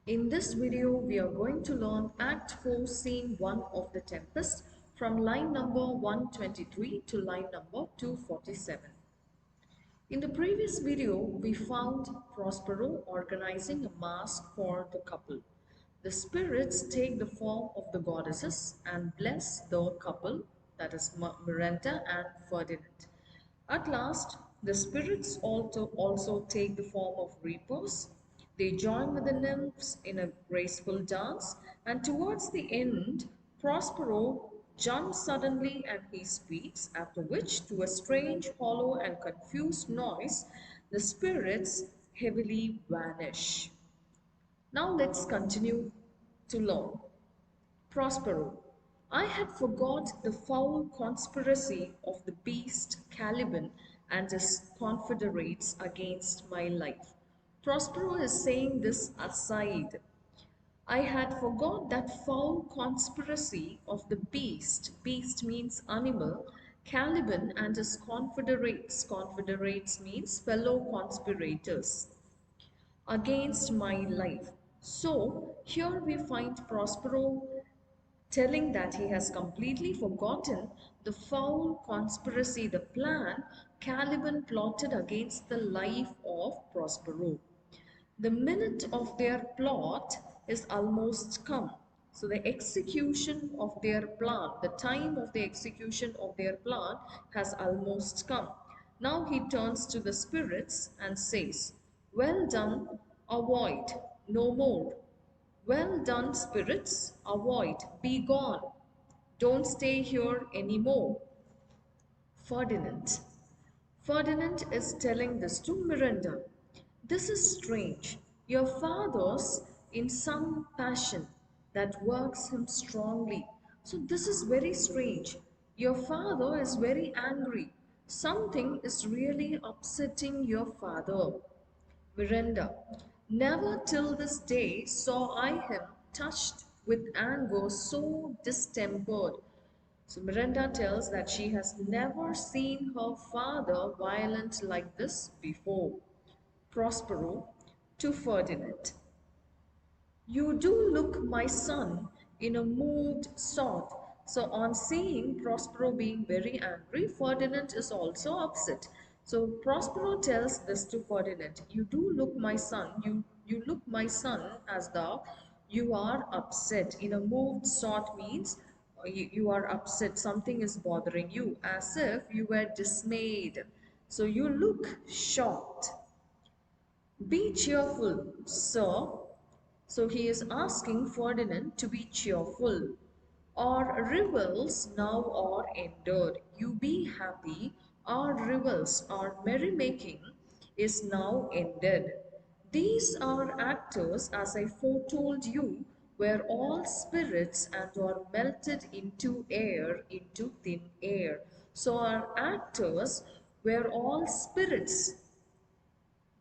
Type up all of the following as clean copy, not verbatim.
In this video, we are going to learn Act 4, Scene 1 of The Tempest from line number 123 to line number 247. In the previous video, we found Prospero organizing a masque for the couple. The spirits take the form of the goddesses and bless the couple, that is Miranda and Ferdinand. At last, the spirits also take the form of reapers. They join with the nymphs in a graceful dance, and towards the end, Prospero jumps suddenly and he speaks, after which, to a strange, hollow, and confused noise, the spirits heavily vanish. Now let's continue to learn. Prospero. I had forgot the foul conspiracy of the beast Caliban and his confederates against my life. Prospero is saying this aside. I had forgot that foul conspiracy of the beast. Beast means animal. Caliban and his confederates. Confederates means fellow conspirators against my life. So here we find Prospero telling that he has completely forgotten the foul conspiracy, the plan Caliban plotted against the life of Prospero. The minute of their plot is almost come. So the execution of their plan, the time of the execution of their plan has almost come. Now he turns to the spirits and says, well done, avoid, no more. Well done, spirits, avoid, be gone. Don't stay here anymore. Ferdinand. Ferdinand is telling this to Miranda. This is strange. Your father's in some passion that works him strongly. So this is very strange. Your father is very angry. Something is really upsetting your father. Miranda. Never till this day saw I him touched with anger so distempered. So Miranda tells that she has never seen her father violent like this before. Prospero to Ferdinand. You do look, my son, in a moved sort. So on seeing Prospero being very angry, Ferdinand is also upset. So Prospero tells this to Ferdinand. You do look, my son, you look, my son, as though you are upset. In a moved sort means you are upset, something is bothering you, as if you were dismayed. So you look shocked. Be cheerful, sir. So he is asking Ferdinand to be cheerful. Our revels now are ended. You be happy. Our revels, our merrymaking is now ended. These are actors, as I foretold you, were all spirits and are melted into air, into thin air. So our actors were all spirits,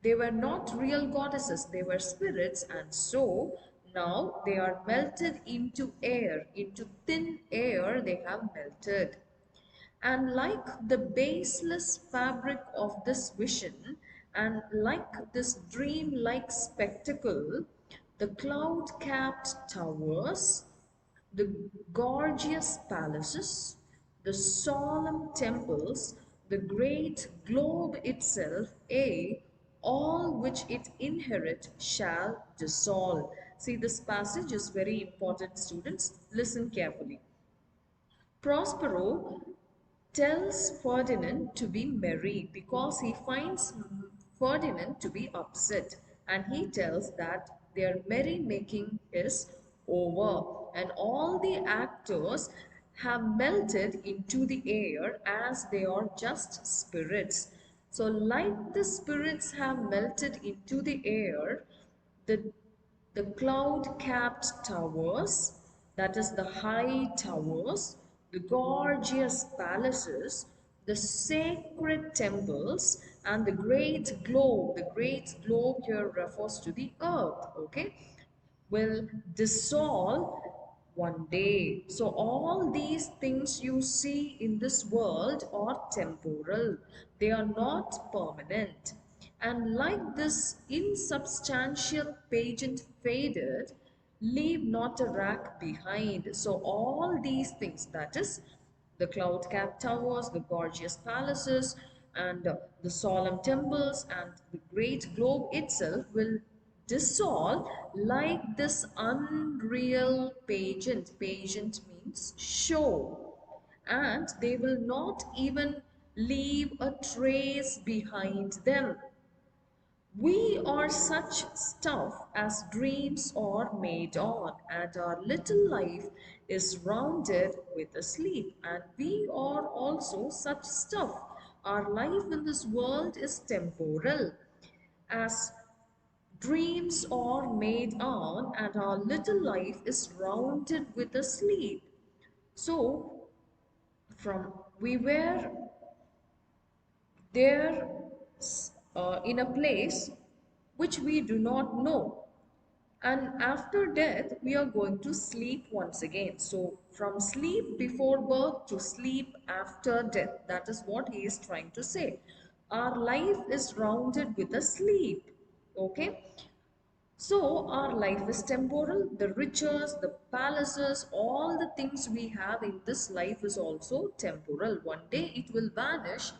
they were not real goddesses, they were spirits, and so now they are melted into air, into thin air they have melted. And like the baseless fabric of this vision, and like this dream-like spectacle, the cloud-capped towers, the gorgeous palaces, the solemn temples, the great globe itself, all which it inherit shall dissolve. See, this passage is very important, students. Listen carefully. Prospero tells Ferdinand to be merry because he finds Ferdinand to be upset, and he tells that their merrymaking is over and all the actors have melted into the air as they are just spirits. So like the spirits have melted into the air, the the cloud-capped towers, that is the high towers, the gorgeous palaces, the sacred temples, and the great globe here refers to the earth, okay, will dissolve one day. So all these things you see in this world are temporal. They are not permanent. And like this insubstantial pageant faded, leave not a rack behind. So all these things, that is the cloud-capped towers, the gorgeous palaces, and the solemn temples, and the great globe itself will dissolve like this unreal pageant. Pageant means show, and they will not even leave a trace behind them. We are such stuff as dreams are made on, and our little life is rounded with a sleep. And we are also such stuff. Our life in this world is temporal, as dreams are made on, and our little life is rounded with a sleep. So, from we were there in a place which we do not know, and after death we are going to sleep once again. So from sleep before birth to sleep after death, that is what he is trying to say. Our life is rounded with a sleep. Okay, so our life is temporal. The riches, the palaces, all the things we have in this life is also temporal. One day it will vanish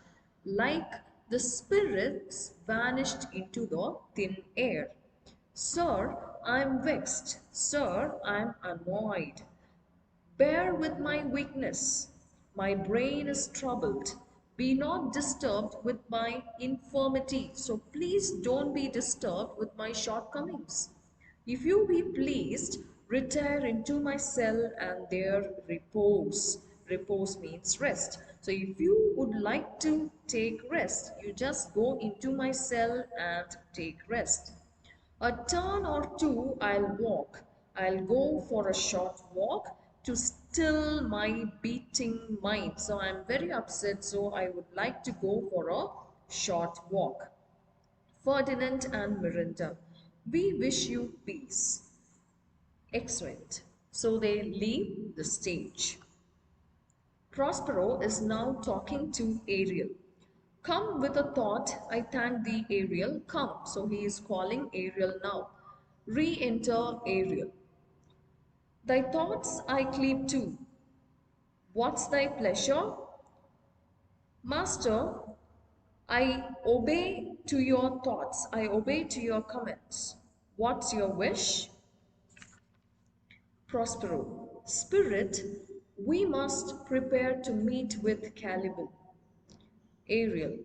like the spirits vanished into the thin air. Sir, I am vexed. Sir, I am annoyed. Bear with my weakness. My brain is troubled. Be not disturbed with my infirmity. So please don't be disturbed with my shortcomings. If you be pleased, retire into my cell and there repose. Repose means rest. So if you would like to take rest, you just go into my cell and take rest. A turn or two I'll walk. I'll go for a short walk to still my beating mind. So I'm very upset, so I would like to go for a short walk. Ferdinand and Miranda, we wish you peace. Excellent. So they leave the stage. Prospero is now talking to Ariel. Come with a thought, I thank thee, Ariel. Come. So he is calling Ariel now. Re enter Ariel. Thy thoughts I cleave to. What's thy pleasure? Master, I obey to your thoughts. I obey to your commands. What's your wish? Prospero. Spirit, we must prepare to meet with Caliban. Ariel.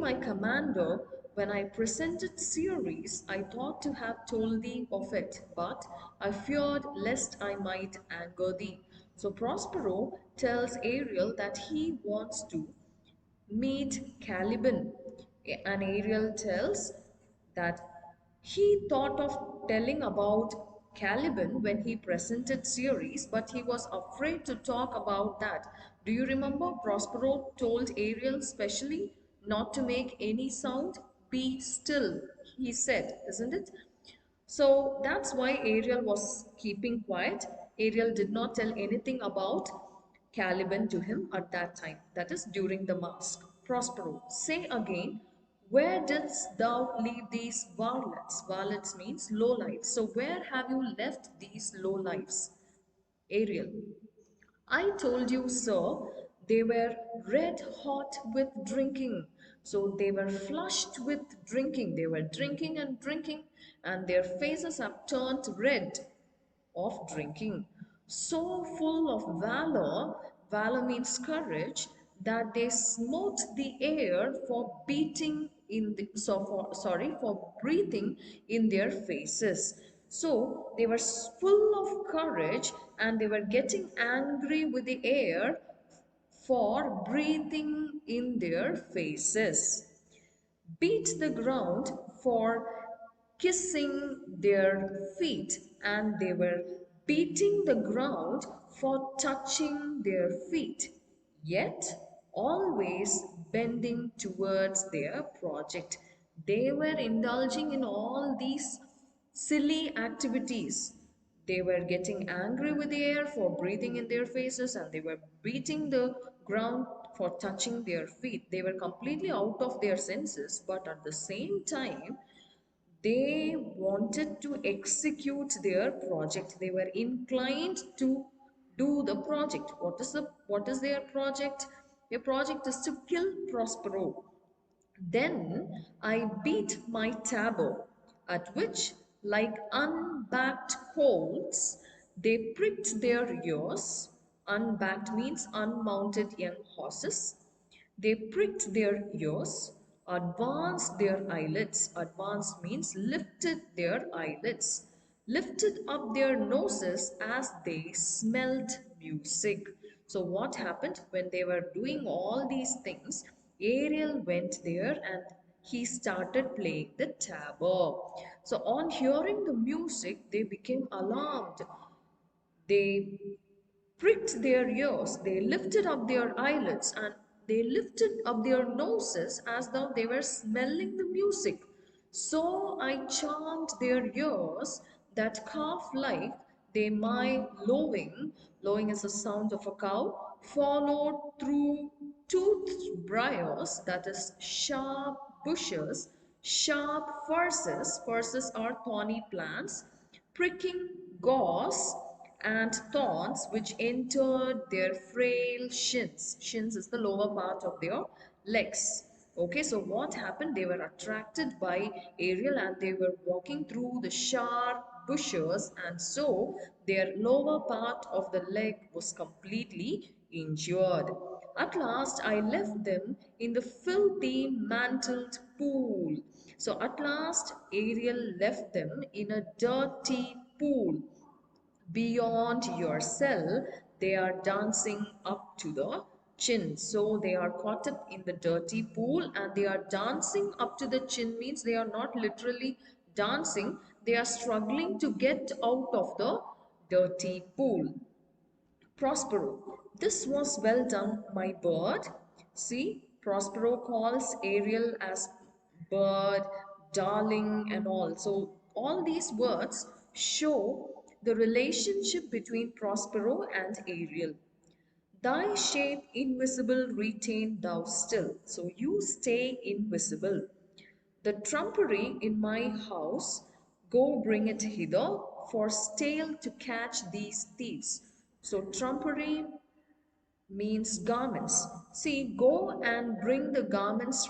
My commander, when I presented Ceres, I thought to have told thee of it, but I feared lest I might anger thee. So Prospero tells Ariel that he wants to meet Caliban. And Ariel tells that he thought of telling about Caliban when he presented Ceres, but he was afraid to talk about that. Do you remember Prospero told Ariel specially not to make any sound? Be still, he said, isn't it? So that's why Ariel was keeping quiet. Ariel did not tell anything about Caliban to him at that time, that is during the mask. Prospero, say again, where didst thou leave these varlets? Varlets means low lives. So where have you left these low lives? Ariel, I told you, sir, they were red hot with drinking. So they were flushed with drinking. They were drinking and drinking, and their faces have turned red of drinking. So full of valor, valor means courage, that they smote the air for beating in the, for breathing in their faces. So they were full of courage and they were getting angry with the air for breathing in their faces. Beat the ground for kissing their feet, and they were beating the ground for touching their feet, yet always bending towards their project. They were indulging in all these silly activities. They were getting angry with the air for breathing in their faces, and they were beating the ground for touching their feet. They were completely out of their senses, but at the same time, they wanted to execute their project. They were inclined to do the project. What is their project? Their project is to kill Prospero. Then I beat my tabor, at which, like unbacked colts, they pricked their ears. Unbacked means unmounted young horses. They pricked their ears, advanced their eyelids. Advanced means lifted their eyelids, lifted up their noses as they smelled music. So, what happened when they were doing all these things? Ariel went there and he started playing the tabor. So, on hearing the music, they became alarmed. They pricked their ears, they lifted up their eyelids, and they lifted up their noses as though they were smelling the music. So I charmed their ears that calf like they my lowing, lowing is the sound of a cow, followed through toothed briars, that is sharp bushes, sharp furze. Furze are thorny plants, pricking gauze and thorns which entered their frail shins. Shins is the lower part of their legs. Okay, so what happened? They were attracted by Ariel and they were walking through the sharp bushes, and so their lower part of the leg was completely injured. At last, I left them in the filthy mantled pool. So, at last, Ariel left them in a dirty pool. Beyond your cell, they are dancing up to the chin. So they are caught up in the dirty pool and they are dancing up to the chin, means they are not literally dancing, they are struggling to get out of the dirty pool. Prospero, this was well done, my bird. See, Prospero calls Ariel as bird, darling, and all. So, all these words show the relationship between Prospero and Ariel. Thy shape invisible retain thou still. So, you stay invisible. The trumpery in my house, go bring it hither, for stale to catch these thieves. So, trumpery means garments. See, go and bring the garments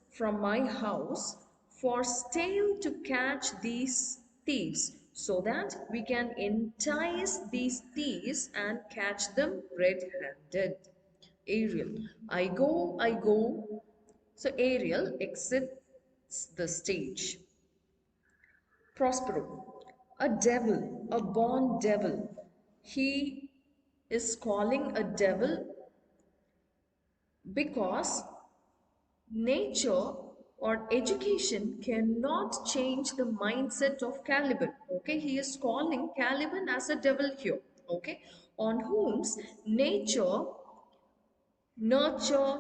from my house, for stale to catch these thieves, so that we can entice these thieves and catch them red-handed. Ariel, I go. So Ariel exits the stage. Prospero, a devil, a born devil. He is calling a devil because nature or education cannot change the mindset of Caliban. Okay, he is calling Caliban as a devil here. Okay, on whom's nature nurture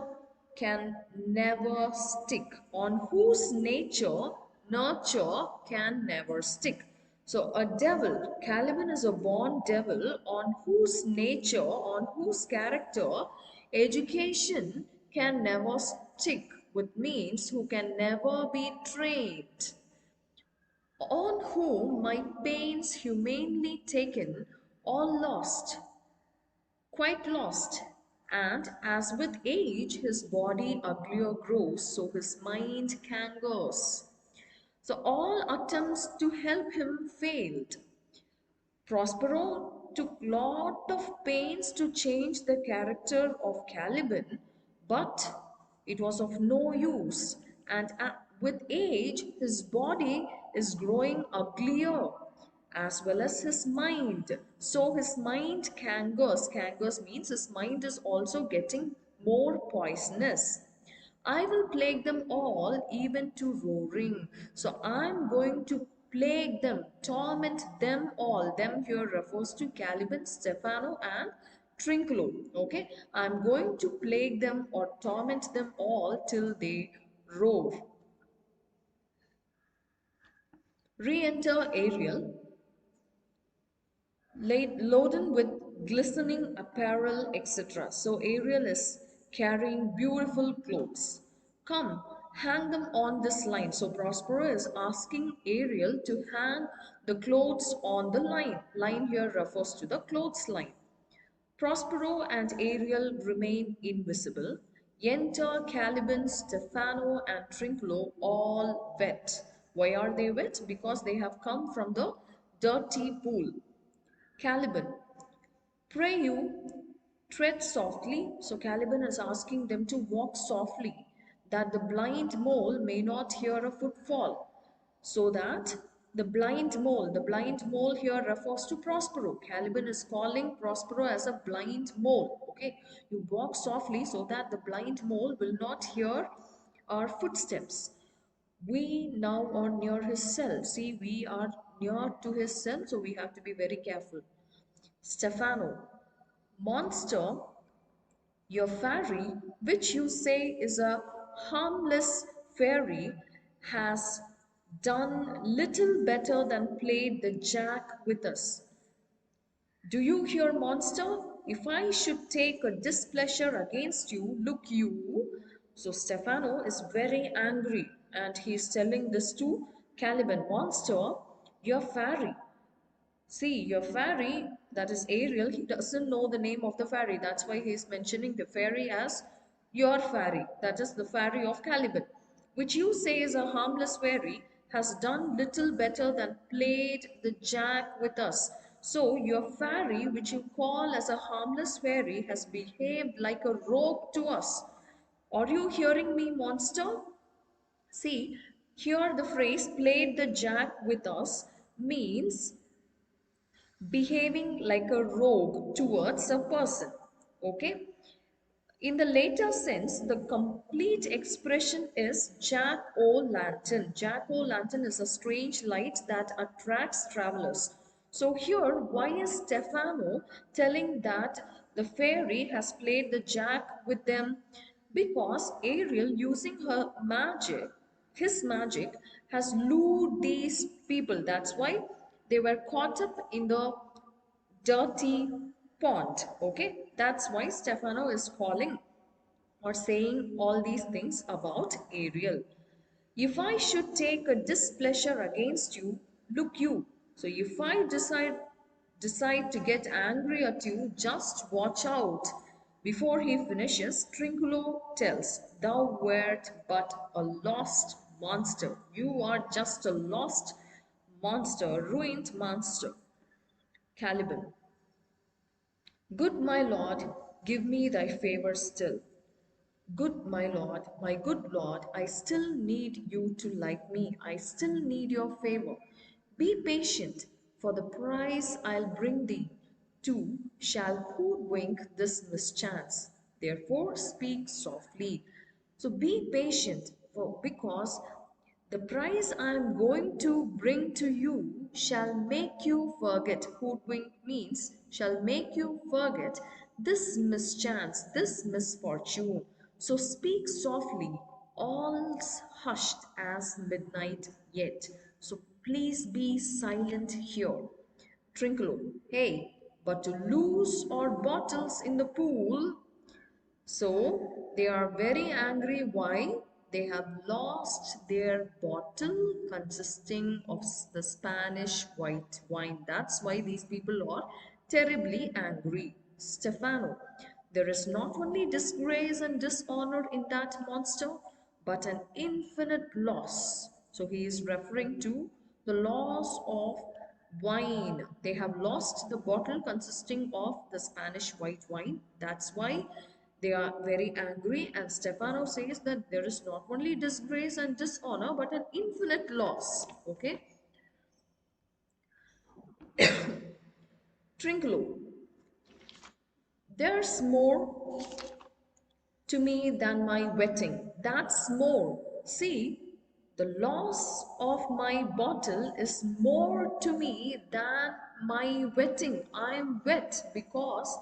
can never stick, on whose nature nurture can never stick. So a devil, Caliban is a born devil on whose nature, on whose character education can never stick, which means who can never be trained, on whom my pains humanely taken all lost, quite lost. And as with age his body uglier grows, so his mind cangers. So all attempts to help him failed. Prospero took lot of pains to change the character of Caliban, but it was of no use. And with age, his body is growing uglier as well as his mind. So his mind cangers. Cangers means his mind is also getting more poisonous. I will plague them all, even to roaring. So I'm going to plague them, torment them all. Them here refers to Caliban, Stefano, and Trinculo. Okay, I'm going to plague them or torment them all till they roar. Re enter Ariel, laden with glistening apparel, etc. So Ariel is carrying beautiful clothes. Come, hang them on this line. So Prospero is asking Ariel to hang the clothes on the line. Line here refers to the clothes line. Prospero and Ariel remain invisible. Enter Caliban, Stefano, and Trinculo, all wet. Why are they wet? Because they have come from the dirty pool. Caliban, pray you, tread softly. So Caliban is asking them to walk softly, that the blind mole may not hear a footfall. So that the blind mole here refers to Prospero. Caliban is calling Prospero as a blind mole. Okay, you walk softly so that the blind mole will not hear our footsteps. We now are near his cell. See, we are near to his cell, so we have to be very careful. Stefano, monster, your fairy, which you say is a harmless fairy, has done little better than played the jack with us. Do you hear, monster? If I should take a displeasure against you, look you. So Stefano is very angry and he's telling this to Caliban, monster, your fairy. See, your fairy, that is Ariel, he doesn't know the name of the fairy. That's why he's mentioning the fairy as your fairy. That is the fairy of Caliban, which you say is a harmless fairy, has done little better than played the jack with us. So your fairy, which you call as a harmless fairy, has behaved like a rogue to us. Are you hearing me, monster? See, here the phrase played the jack with us means behaving like a rogue towards a person. Okay, in the later sense, the complete expression is Jack o' lantern. Jack o' lantern is a strange light that attracts travelers. So here, why is Stefano telling that the fairy has played the jack with them? Because Ariel, using her magic, his magic, has lured these people. That's why they were caught up in the dirty pond. Okay, that's why Stefano is calling or saying all these things about Ariel. If I should take a displeasure against you, look you. So if I decide to get angry at you, just watch out. Before he finishes, Trinculo tells, thou wert but a lost monster. You are just a lost monster, ruined monster. Caliban, good my lord, give me thy favor still. Good my good Lord, I still need you to like me. I still need your favor. Be patient, for the prize I'll bring thee to shall hoodwink this mischance. Therefore speak softly. So be patient, for because the prize I am going to bring to you shall make you forget. Hoodwink means shall make you forget this mischance, this misfortune. So speak softly, all's hushed as midnight yet. So please be silent here. Trinculo, hey, but to lose our bottles in the pool, so they are very angry. Why? They have lost their bottle consisting of the Spanish white wine. That's why these people are terribly angry. Stefano, there is not only disgrace and dishonor in that monster, but an infinite loss. So he is referring to the loss of wine. They have lost the bottle consisting of the Spanish white wine. That's why they are very angry, and Stefano says that there is not only disgrace and dishonor but an infinite loss. Okay, Trinculo, there's more to me than my wetting. That's more. See, the loss of my bottle is more to me than my wetting. I'm wet because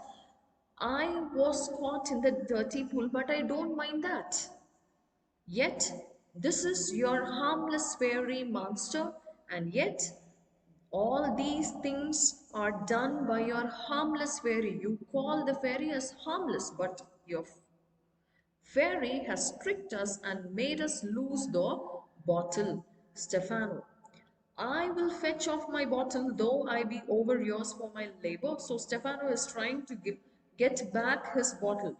I was caught in the dirty pool, but I don't mind that. Yet, this is your harmless fairy monster, and yet, all these things are done by your harmless fairy. You call the fairy as harmless, but your Fairy has tricked us and made us lose the bottle. Stefano. I will fetch off my bottle, though I be over yours for my labor. So Stefano is trying to get back his bottle.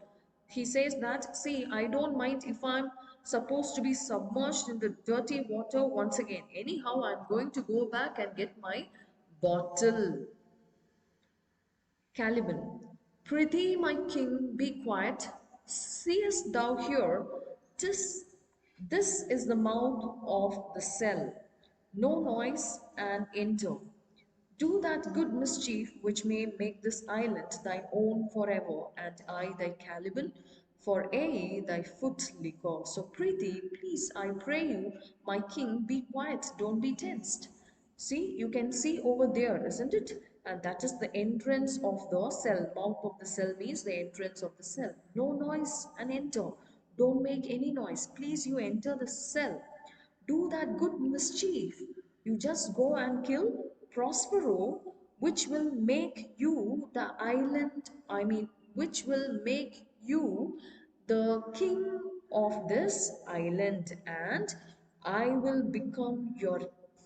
He says that, see, I don't mind if I'm supposed to be submerged in the dirty water once again. Anyhow, I'm going to go back and get my bottle. Caliban, prithee, my king, be quiet. Seest thou here? Tis, this is the mouth of the cell. No noise and enter. Do that good mischief which may make this island thine own forever, and I thy Caliban, for aye thy foot liquor. So prithee, please, I pray you, my king, be quiet, don't be tensed. See, you can see over there, isn't it? And that is the entrance of the cell. Mouth of the cell means the entrance of the cell. No noise and enter. Don't make any noise. Please, you enter the cell. Do that good mischief. You just go and kill Prospero, which will make you the island, which will make you the king of this island, and I will become your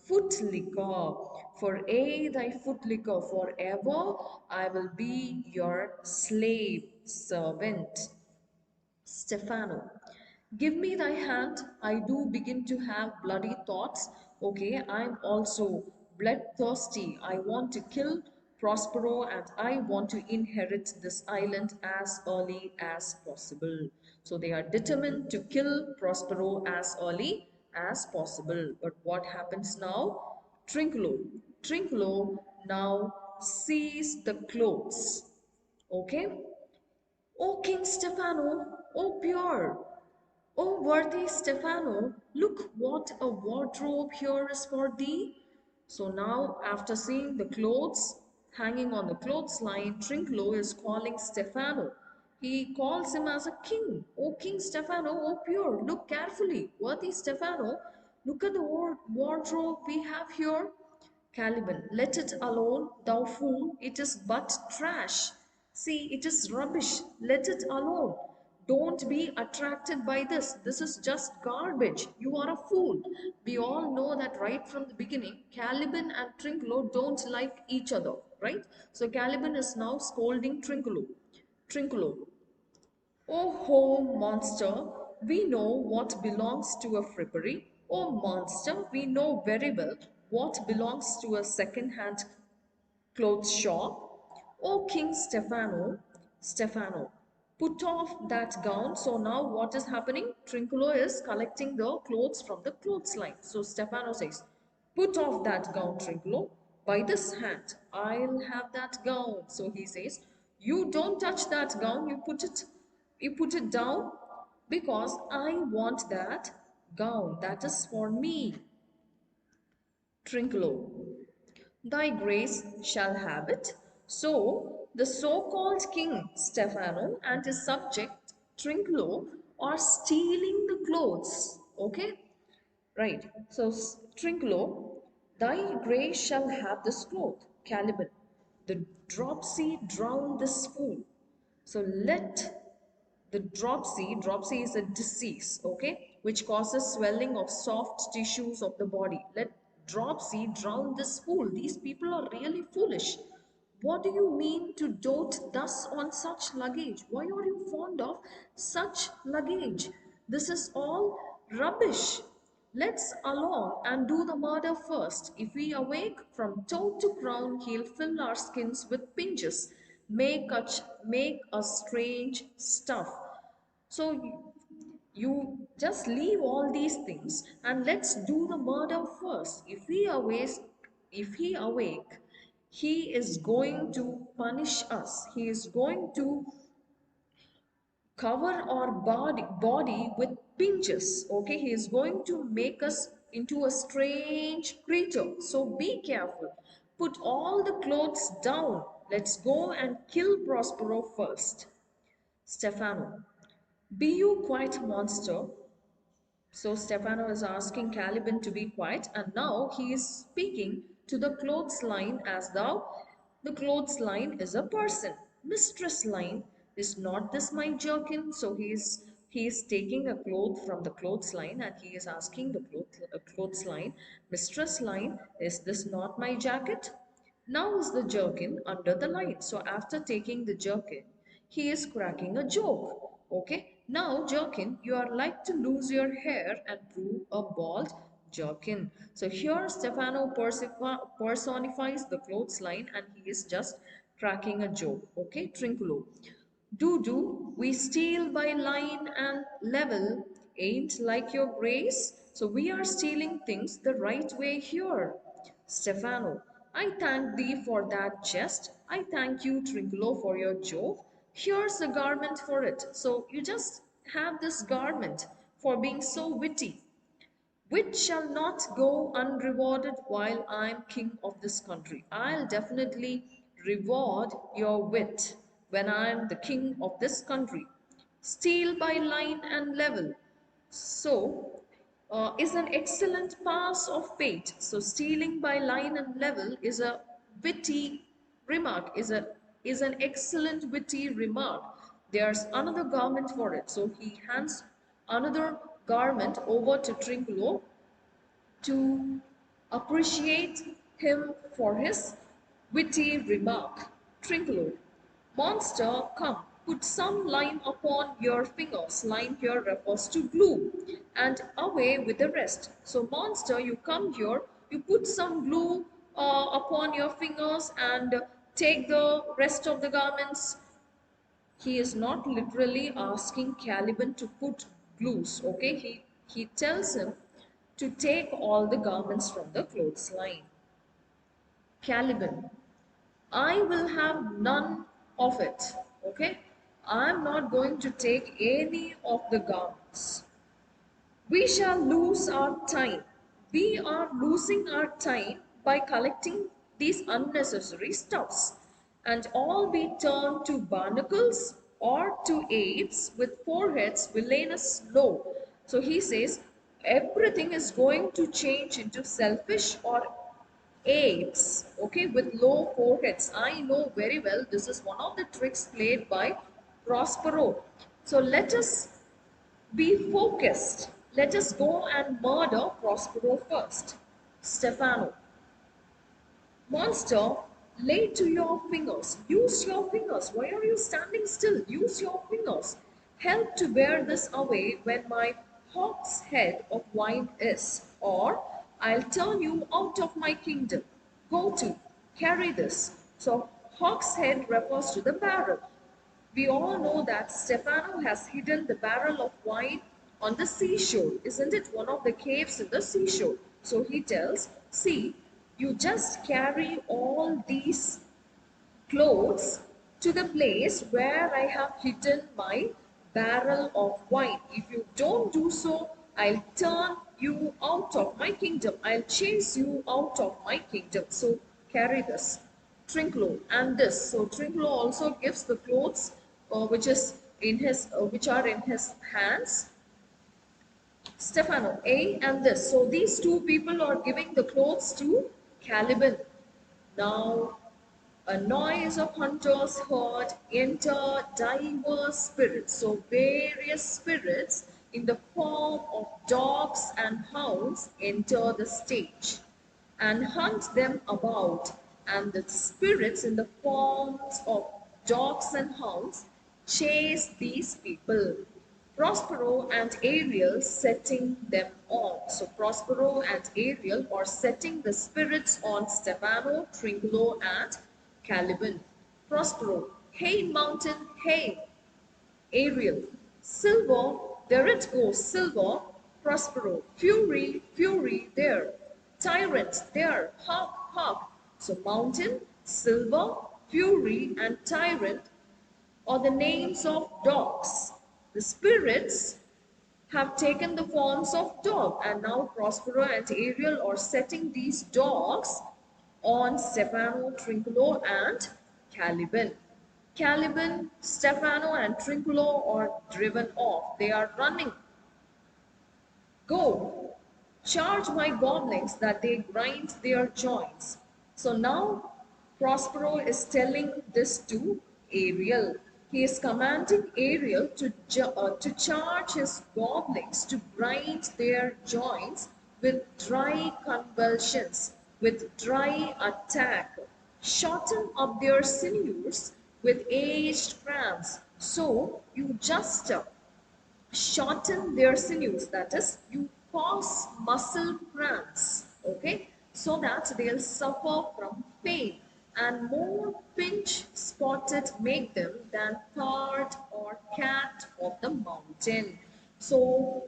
footlicker. For a thy footlicker forever, I will be your slave servant. Stefano, give me thy hand. I do begin to have bloody thoughts. Okay, I'm also bloodthirsty. I want to kill Prospero and I want to inherit this island as early as possible. So they are determined to kill Prospero as early as possible. But what happens now? Trinculo. Trinculo now sees the clothes. Okay? O King Stephano, O pure, O worthy Stephano, look what a wardrobe here is for thee. So now, after seeing the clothes hanging on the clothesline, Trinculo is calling Stephano. He calls him as a king. O King Stephano, O pure, look carefully. Worthy Stephano, look at the wardrobe we have here. Caliban, let it alone, thou fool, it is but trash. See, it is rubbish, let it alone. Don't be attracted by this. This is just garbage. You are a fool. We all know that right from the beginning, Caliban and Trinculo don't like each other, right? So Caliban is now scolding Trinculo. Trinculo, oh ho, monster, we know what belongs to a frippery. Oh monster, we know very well what belongs to a second-hand clothes shop. Oh King Stefano, Stefano, put off that gown. So now what is happening? Trinculo is collecting the clothes from the clothesline. So Stefano says, put off that gown, Trinculo. By this hand, I'll have that gown. So he says, you don't touch that gown, you put it down because I want that gown. That is for me. Trinculo, thy grace shall have it. So the so-called king Stefano and his subject Trinculo are stealing the clothes. Okay, right. So Trinculo, thy grace shall have this cloth. Caliban, the dropsy drown this fool. So let the dropsy is a disease, okay, which causes swelling of soft tissues of the body. Let dropsy drown this fool. These people are really foolish. What do you mean to dote thus on such luggage? Why are you fond of such luggage? This is all rubbish. Let's along and do the murder first. If we awake from toe to crown, he'll fill our skins with pinches, make us strange stuff. So you just leave all these things and let's do the murder first. If he awake, he is going to punish us. He is going to cover our body with pinches. Okay, he is going to make us into a strange creature. So be careful. Put all the clothes down. Let's go and kill Prospero first. Stefano, be you quite monster? So Stefano is asking Caliban to be quiet, and now he is speaking to the clothesline as though the clothesline is a person. Mistress line, is not this my jerkin? So He is taking a cloth from the clothes line and he is asking the clothes line, Mistress Line, is this not my jacket? Now is the jerkin under the line. So after taking the jerkin, he is cracking a joke. Okay, now jerkin, you are like to lose your hair and prove a bald jerkin. So here Stefano personifies the clothes line and he is just cracking a joke. Okay, Trinculo. Do, we steal by line and level, ain't like your grace. So we are stealing things the right way here. Stefano, I thank thee for that jest. I thank you, Trinculo, for your joke. Here's a garment for it. So you just have this garment for being so witty. Wit shall not go unrewarded while I'm king of this country. I'll definitely reward your wit when I'm the king of this country. Steal by line and level. So, is an excellent pass of fate. So, stealing by line and level is a witty remark, is an excellent witty remark. There's another garment for it. So, he hands another garment over to Trinculo to appreciate him for his witty remark. Trinculo, monster, come, put some lime upon your fingers. Lime here refers to glue, and away with the rest. So, monster, you come here, you put some glue upon your fingers and take the rest of the garments. He is not literally asking Caliban to put glues, okay? He tells him to take all the garments from the clothes line. Caliban, I will have none of it, okay? I'm not going to take any of the garments. We shall lose our time. We are losing our time by collecting these unnecessary stuffs, and all be turned to barnacles or to apes with foreheads villainous low. So he says everything is going to change into selfish or apes, okay, with low foreheads. I know very well this is one of the tricks played by Prospero. So let us be focused. Let us go and murder Prospero first. Stefano, monster, lay to your fingers. Use your fingers. Why are you standing still? Use your fingers. Help to bear this away when my hawk's head of wine is, or I'll turn you out of my kingdom. Go to, carry this. So, hawk's head refers to the barrel. We all know that Stefano has hidden the barrel of wine on the seashore. Isn't it one of the caves in the seashore? So he tells, see, you just carry all these clothes to the place where I have hidden my barrel of wine. If you don't do so, I'll turn you out of my kingdom. I'll chase you out of my kingdom. So carry this. Trinculo and this. So Trinculo also gives the clothes which are in his hands. Stefano, A and this. So these two people are giving the clothes to Caliban. Now a noise of hunters heard, enter diverse spirits. So various spirits in the form of dogs and hounds enter the stage and hunt them about, and the spirits in the forms of dogs and hounds chase these people. Prospero and Ariel setting them on. So Prospero and Ariel are setting the spirits on Stefano, Trinculo, and Caliban. Prospero, hey mountain, hey. Ariel, silver, there it goes, silver. Prospero, fury, fury, there. Tyrant, there, hawk, hawk. So mountain, silver, fury, and tyrant are the names of dogs. The spirits have taken the forms of dog, and now Prospero and Ariel are setting these dogs on Stefano, Trinculo, and Caliban. Caliban, Stefano, and Trinculo are driven off. They are running. Go, charge my goblins that they grind their joints. So now Prospero is telling this to Ariel. He is commanding Ariel to charge his goblins to grind their joints with dry convulsions, with dry attack, shorten up their sinews with aged cramps. So you just shorten their sinews, that is, you cause muscle cramps, okay, so that they'll suffer from pain, and more pinch spotted make them than pard or cat of the mountain. So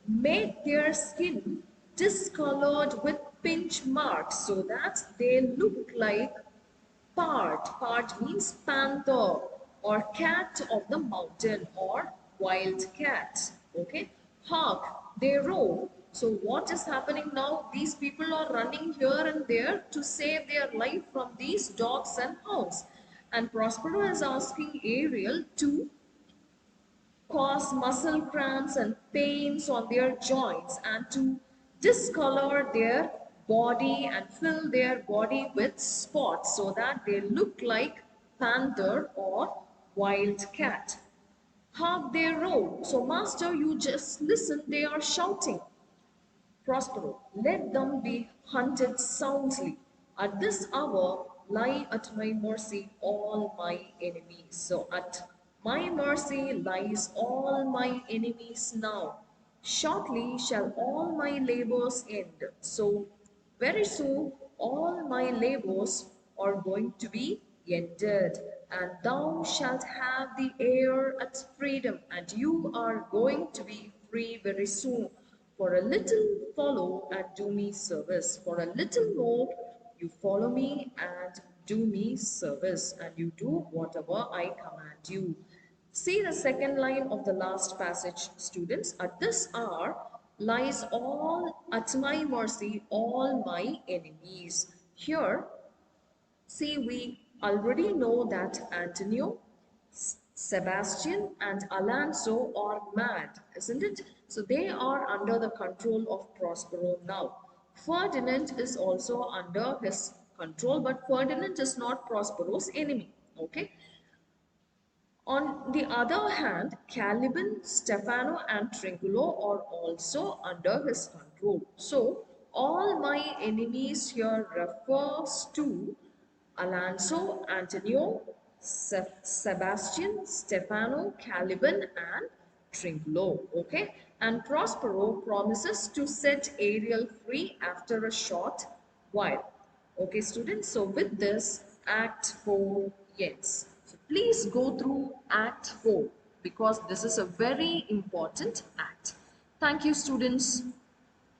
make their skin discolored with pinch marks so that they look like Part. Part means panther or cat of the mountain or wild cat. Okay. Hark, they roar. So what is happening now? These people are running here and there to save their life from these dogs and hounds. And Prospero is asking Ariel to cause muscle cramps and pains on their joints and to discolor their body and fill their body with spots so that they look like panther or wild cat. Hark they roar. So, Master, you just listen, they are shouting. Prospero, let them be hunted soundly. At this hour lie at my mercy all my enemies. So at my mercy lies all my enemies now. Shortly shall all my labors end. So very soon all my labors are going to be ended, and thou shalt have the air at freedom, and you are going to be free very soon. For a little follow and do me service. For a little more you follow me and do me service, and you do whatever I command you. See the second line of the last passage, students. At this hour lies all at my mercy, all my enemies. Here, see, we already know that Antonio, Sebastian, and Alonso are mad, isn't it? So they are under the control of Prospero now. Ferdinand is also under his control, but Ferdinand is not Prospero's enemy. Okay. On the other hand, Caliban, Stefano, and Trinculo are also under his control. So, all my enemies here refers to Alonso, Antonio, Sebastian, Stefano, Caliban, and Trinculo. Okay, and Prospero promises to set Ariel free after a short while. Okay, students, so with this, Act 4 ends. So please go through Act 4 because this is a very important act. Thank you, students.